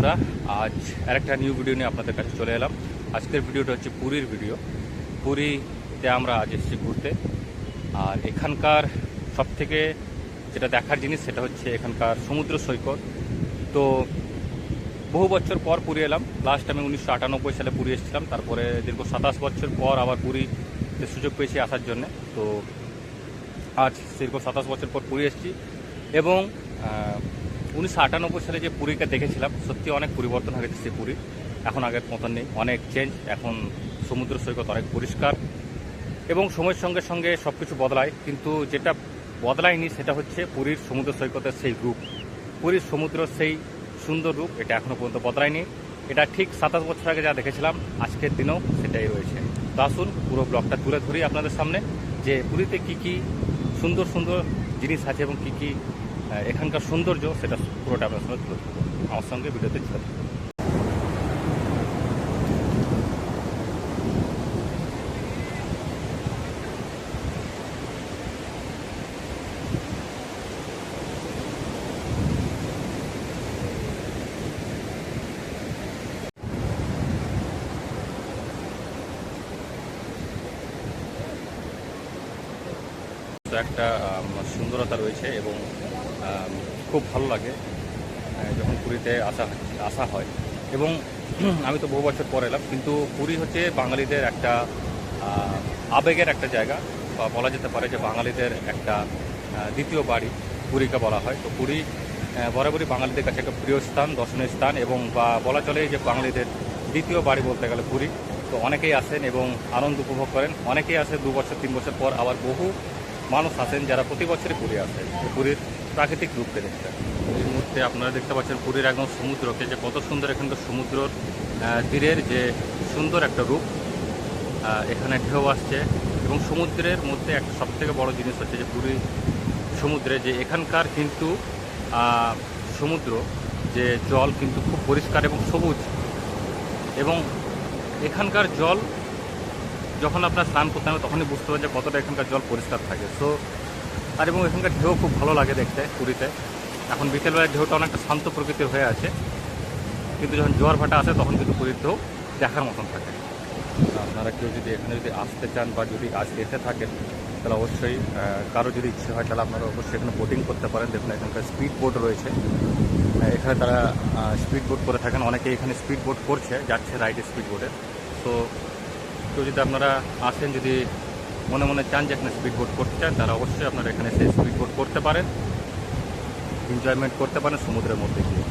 বন্ধুরা, আজ আরেকটা নিউ ভিডিও নিয়ে আপনাদের কাছে চলে এলাম। আজকের ভিডিওটা হচ্ছে পুরীর ভিডিও। পুরীতে আমরা আজ এসেছি ঘুরতে। আর এখানকার সবথেকে যেটা দেখার জিনিস সেটা হচ্ছে এখানকার সমুদ্র সৈকত। তো বহু বছর পর পুরী এলাম। লাস্ট আমি 1998 সালে পুরী এসেছিলাম। তারপরে দীর্ঘ 27 বছর পর আবার পুরীতে সুযোগ পেয়েছি আসার জন্যে। তো আজ দীর্ঘ 27 বছর পর পুরী এসেছি এবং 1998 সালে যে পুরীকে দেখেছিলাম, সত্যি অনেক পরিবর্তন হয়ে গেছে। পুরী এখন আগের মতন নেই, অনেক চেঞ্জ। এখন সমুদ্র সৈকত অনেক পরিষ্কার এবং সময়ের সঙ্গে সঙ্গে সব কিছু বদলায়, কিন্তু যেটা বদলায়নি সেটা হচ্ছে পুরীর সমুদ্র সৈকতের সেই রূপ। পুরীর সমুদ্র সেই সুন্দর রূপ এটা এখনও পর্যন্ত বদলায়নি। এটা ঠিক 27 বছর আগে যা দেখেছিলাম আজকের দিনেও সেটাই রয়েছে। তো আসুন পুরো ব্লগটা তুলে ধরি আপনাদের সামনে, যে পুরীতে কী কী সুন্দর সুন্দর জিনিস আছে এবং কী কী এখানকার সৌন্দর্য, সেটা পুরোটা আপনার সঙ্গে তুলে ধরবো। আমার সঙ্গে ভিডিওতে ছিল। একটা সুন্দরতা রয়েছে এবং খুব ভালো লাগে যখন পুরীতে আসা হয়। এবং আমি তো বহু বছর পর এলাম, কিন্তু পুরী হচ্ছে বাঙালিদের একটা আবেগের একটা জায়গা, বা বলা যেতে পারে যে বাঙালিদের একটা দ্বিতীয় বাড়ি পুরীকে বলা হয়। তো পুরী বরাবরই বাঙালিদের কাছে একটা প্রিয় স্থান, দর্শনীয় স্থান, এবং বা বলা চলে যে বাঙালিদের দ্বিতীয় বাড়ি বলতে গেলে পুরী। তো অনেকেই আসেন এবং আনন্দ উপভোগ করেন। অনেকেই আসে 2 বছর 3 বছর পর, আবার বহু মানুষ আসেন যারা প্রতি বছরই পুরী আসে পুরীর প্রাকৃতিক রূপকে দেখতে। এই মুহূর্তে আপনারা দেখতে পাচ্ছেন পুরীর একদম সমুদ্রকে, যে কত সুন্দর এখানকার সমুদ্রর তীরের যে সুন্দর একটা রূপ। এখানে ঢেউ আসছে এবং সমুদ্রের মধ্যে একটা সবথেকে বড় জিনিস হচ্ছে যে পুরী সমুদ্রে যে এখানকার কিন্তু সমুদ্র যে জল কিন্তু খুব পরিষ্কার এবং সবুজ, এবং এখানকার জল যখন আপনার স্নান করতে হবে তখনই বুঝতে পারবেন যে কতটা এখানকার জল পরিষ্কার থাকে। সো আর এবং এখানকার ঢেউ খুব ভালো লাগে দেখতে পুরীতে। এখন বিকেলবেলায় ঢেউটা অনেকটা শান্ত প্রকৃতির হয়ে আছে, কিন্তু যখন জোয়ার ভাটা আসে তখন কিন্তু পুরীর ঢেউ দেখার মতন থাকে। আপনারা কেউ যদি এখানে যদি আসতে চান বা যদি আসতে এসে থাকেন, তাহলে অবশ্যই কারো যদি ইচ্ছে হয় তাহলে আপনারা অবশ্যই এখানে বোটিং করতে পারেন। দেখুন এখানকার স্পিড বোট রয়েছে, এখানে তারা স্পিড বোট করে থাকেন। অনেকে এখানে স্পিড বোট করছে, যাচ্ছে রাইডে স্পিড বোটে। তো কেউ যদি আপনারা আসেন, যদি মনে মনে চান যে এখানে স্পিড বোট করতে চান, তারা অবশ্যই আপনারা এখানে সেই স্পিড বোট করতে পারেন, এনজয়মেন্ট করতে পারেন সমুদ্রের মধ্যে গিয়ে।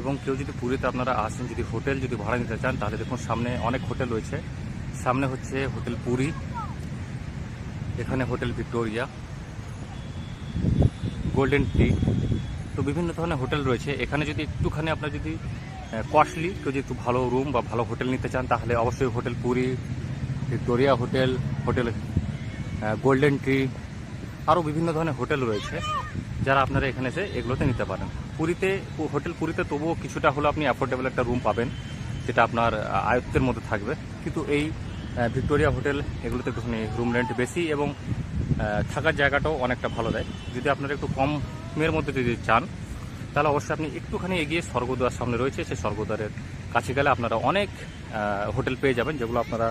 এবং কেউ যদি পুরীতে আপনারা আসেন, যদি হোটেল যদি ভাড়া নিতে চান, তাহলে দেখুন সামনে অনেক হোটেল রয়েছে। সামনে হচ্ছে হোটেল পুরী, এখানে হোটেল ভিক্টোরিয়া, গোল্ডেন ট্রি, তো বিভিন্ন ধরনের হোটেল রয়েছে। এখানে যদি একটুখানি আপনার যদি কস্টলি, কেউ যদি একটু ভালো রুম বা ভালো হোটেল নিতে চান, তাহলে অবশ্যই hotel Puri, Victoria hotel, hotel golden tree, আরও বিভিন্ন ধরনের হোটেল রয়েছে, যারা আপনারা এখানে এসে এগুলোতে নিতে পারেন। হোটেল পুরীতে তবুও কিছুটা হলো আপনি অ্যাফোর্ডেবল একটা রুম পাবেন, যেটা আপনার আয়ত্তের মধ্যে থাকবে। কিন্তু এই ভিক্টোরিয়া হোটেল এগুলোতে একটুখানি রুম রেন্ট বেশি এবং থাকার জায়গাটাও অনেকটা ভালো দেয়। যদি আপনারা একটু কমের মধ্যে যদি চান, তাহলে অবশ্যই আপনি একটুখানি এগিয়ে স্বর্গদ্বার সামনে রয়েছে, সেই স্বর্গদ্বারের কাছে গেলে আপনারা অনেক হোটেল পেয়ে যাবেন, যেগুলো আপনারা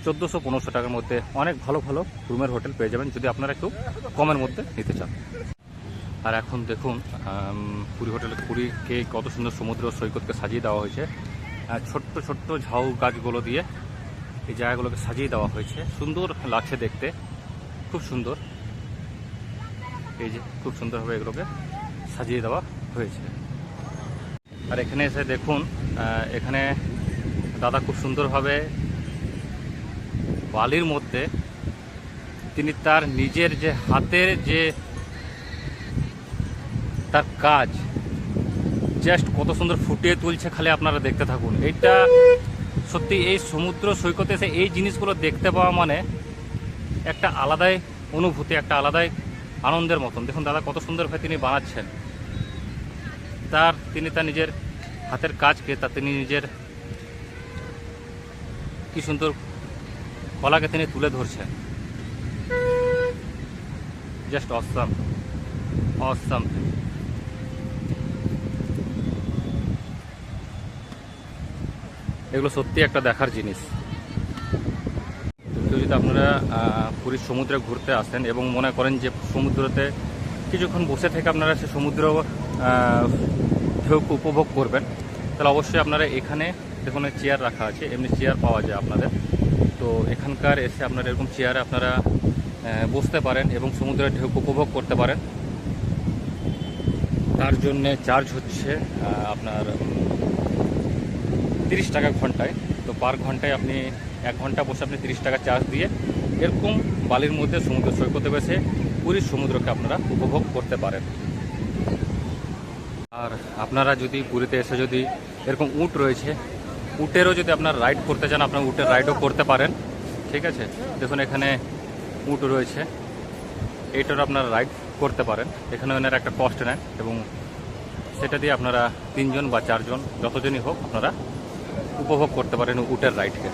1400-1500 টাকার মধ্যে অনেক ভালো ভালো রুমের হোটেল পেয়ে যাবেন, যদি আপনারা একটু কমের মধ্যে নিতে চান। আর এখন দেখুন পুরীকে কত সুন্দর সমুদ্র সৈকতকে সাজিয়ে দেওয়া হয়েছে। ছোট্ট ছোট্ট ঝাউ গাছগুলো দিয়ে এই জায়গাগুলোকে সাজিয়ে দেওয়া হয়েছে। সুন্দর লাগছে দেখতে, খুব সুন্দর। এই যে খুব সুন্দরভাবে এগুলোকে সাজিয়ে দেওয়া হয়েছে। আর এখানে এসে দেখুন, এখানে দাদা খুব সুন্দরভাবে বালির মধ্যে তিনি তার নিজের যে হাতের যে তার কাজ জাস্ট কত সুন্দর ফুটিয়ে তুলছে, খালি আপনারা দেখতে থাকুন। এইটা সত্যি, এই সমুদ্র সৈকতে এসে এই জিনিসগুলো দেখতে পাওয়া মানে একটা আলাদাই অনুভূতি, একটা আলাদাই আনন্দের মতন। দেখুন দাদা কত সুন্দরভাবে তিনি বানাচ্ছেন, তিনি তার নিজের হাতের কাজকে, তিনি নিজের কি সুন্দর কলাকে তিনি তুলে ধরছেন। Just awesome. এগুলো সত্যি একটা দেখার জিনিস। তো যদি আপনারা পুরীর সমুদ্রে ঘুরতে আসেন এবং মনে করেন যে সমুদ্রতে কিছুক্ষণ বসে থেকে আপনারা সে সমুদ্র ঢেউকে উপভোগ করবেন, তাহলে অবশ্যই আপনারা এখানে দেখুন চেয়ার রাখা আছে, এমনি চেয়ার পাওয়া যায় আপনাদের। তো এখানকার এসে আপনারা এরকম চেয়ারে আপনারা বসতে পারেন এবং সমুদ্রের ঢেউকে উপভোগ করতে পারেন। তার জন্যে চার্জ হচ্ছে আপনার 30 টাকা ঘন্টায়। তো পার ঘন্টায় আপনি 1 ঘন্টা বসে আপনি 30 টাকা চার্জ দিয়ে এরকম বালির মধ্যে সমুদ্র সৈকতে বসে পুরীর সমুদ্রকে আপনারা উপভোগ করতে পারেন। আর আপনারা যদি পুরীতে এসে যদি এরকম উট রয়েছে, উটেরও যদি আপনার রাইড করতে চান, আপনার উটের রাইডও করতে পারেন। ঠিক আছে, দেখুন এখানে উট রয়েছে, এইটার আপনারা রাইড করতে পারেন। এখানে ওনারা একটা কস্ট নেন এবং সেটা দিয়ে আপনারা 3 জন বা 4 জন যতজনই হোক আপনারা উপভোগ করতে পারেন উটের রাইডকে।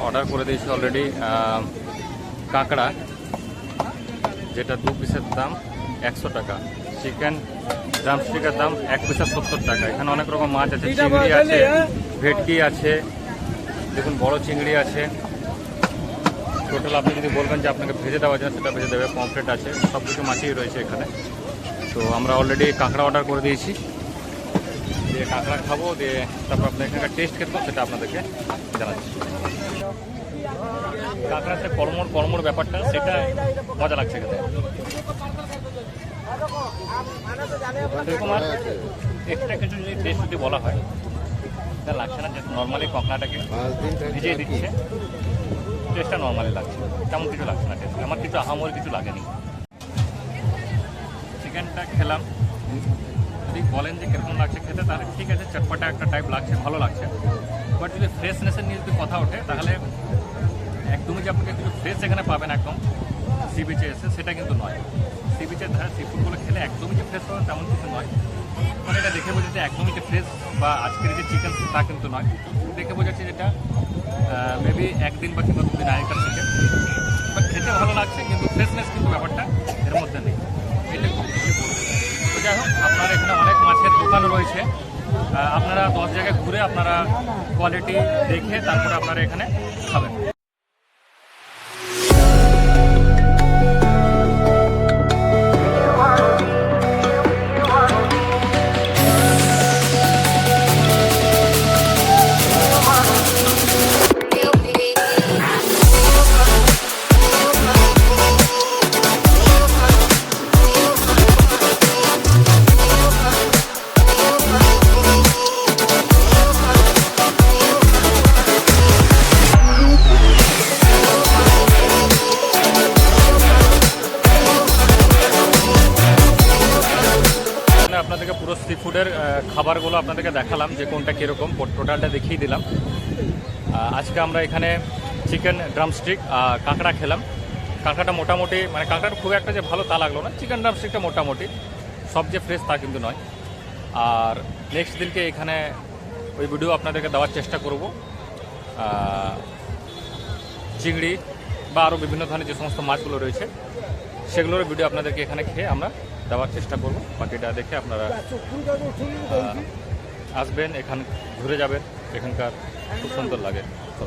অর্ডার করে দিয়েছি অলরেডি কাঁকড়া, যেটা 2 পিসের দাম 100 টাকা। চিকেন ড্রামস্টিকের দাম 1 পিসের 70 টাকা। এখানে অনেক রকম মাছ আছে, চিংড়ি আছে, ভেটকি আছে, দেখুন বড় চিংড়ি আছে। টোটাল আপনি যদি বলবেন যে আপনাকে ভেজে দেওয়া যায় সেটা ভেজে দেবে, পমফ্রেট আছে, সব কিছু মাছই রয়েছে এখানে। তো আমরা অলরেডি কাঁকড়া অর্ডার করে দিয়েছি, দিয়ে কাঁকড়া খাবো, দিয়ে তারপর আপনার এখানকার টেস্ট খেতে সেটা আপনাদেরকে জানাচ্ছি। কাঁকড়ার যে কর্মর ব্যাপারটা সেটা মজা লাগছে খেতে। এরকম আর এক্সট্রা কিছু যদি টেস্ট যদি বলা হয় তা লাগছে না, যে নর্মালি কাঁকড়াটাকে ভিজিয়ে দিচ্ছে, টেস্টটা নর্মালি লাগছে, তেমন কিছু লাগছে না টেস্ট। আমার কিছু আহামরি কিছু লাগেনি। চিকেনটা খেলাম, যদি বলেন যে কীরকম লাগছে খেতে, তাহলে ঠিক আছে, চটপটা একটা টাইপ লাগছে, ভালো লাগছে। বাট যদি ফ্রেশনেসের নিয়ে যদি কথা ওঠে, তাহলে একদমই যে আপনাকে কিছু ফ্রেশ এখানে পাবেন একদম সি বিচে এসে, সেটা কিন্তু নয়। সি বিচের ধারে সি ফুডগুলো খেলে একদমই যে ফ্রেশ পাবেন তেমন কিছু নয়। মানে এটা দেখে বোঝাচ্ছে একদমই যে ফ্রেশ বা আজকের যে চিকেন তা কিন্তু নয়। দেখে বোঝাচ্ছে যেটা মেবি 1 দিন বা কিংবা 2 দিন আগেকার চিকেন, বাট খেতে ভালো লাগছে, কিন্তু ফ্রেশনেস কিন্তু ব্যাপারটা এর মধ্যে নেই। এটা কম বেশি বলবে। তো যাই হোক, আপনার এখানে অনেক মাছের দোকান রয়েছে, আপনারা 10 জায়গায় ঘুরে আপনারা কোয়ালিটি দেখে তারপরে আপনারা এখানে খাবেন। আপনাদেরকে পুরো সি ফুডের খাবারগুলো আপনাদেরকে দেখালাম যে কোনটা কীরকম, টোটালটা দেখিয়ে দিলাম। আজকে আমরা এখানে চিকেন ড্রামস্টিক কাঁকড়া খেলাম। কাঁকড়াটা মোটামুটি, মানে কাঁকড়াটা খুব একটা যে ভালো তা লাগলো না, চিকেন ড্রামস্টিকটা মোটামুটি, সব যে ফ্রেশ তা কিন্তু নয়। আর নেক্সট দিনকে এখানে ওই ভিডিও আপনাদেরকে দেওয়ার চেষ্টা করব, চিংড়ি বা আরও বিভিন্ন ধরনের যে সমস্ত মাছগুলো রয়েছে সেগুলোর ভিডিও আপনাদেরকে এখানে খেয়ে আমরা দেওয়ার চেষ্টা করব। বাকিটা দেখে আপনারা আসবেন, এখানে ঘুরে যাবেন, এখানকার খুব সুন্দর লাগে। তো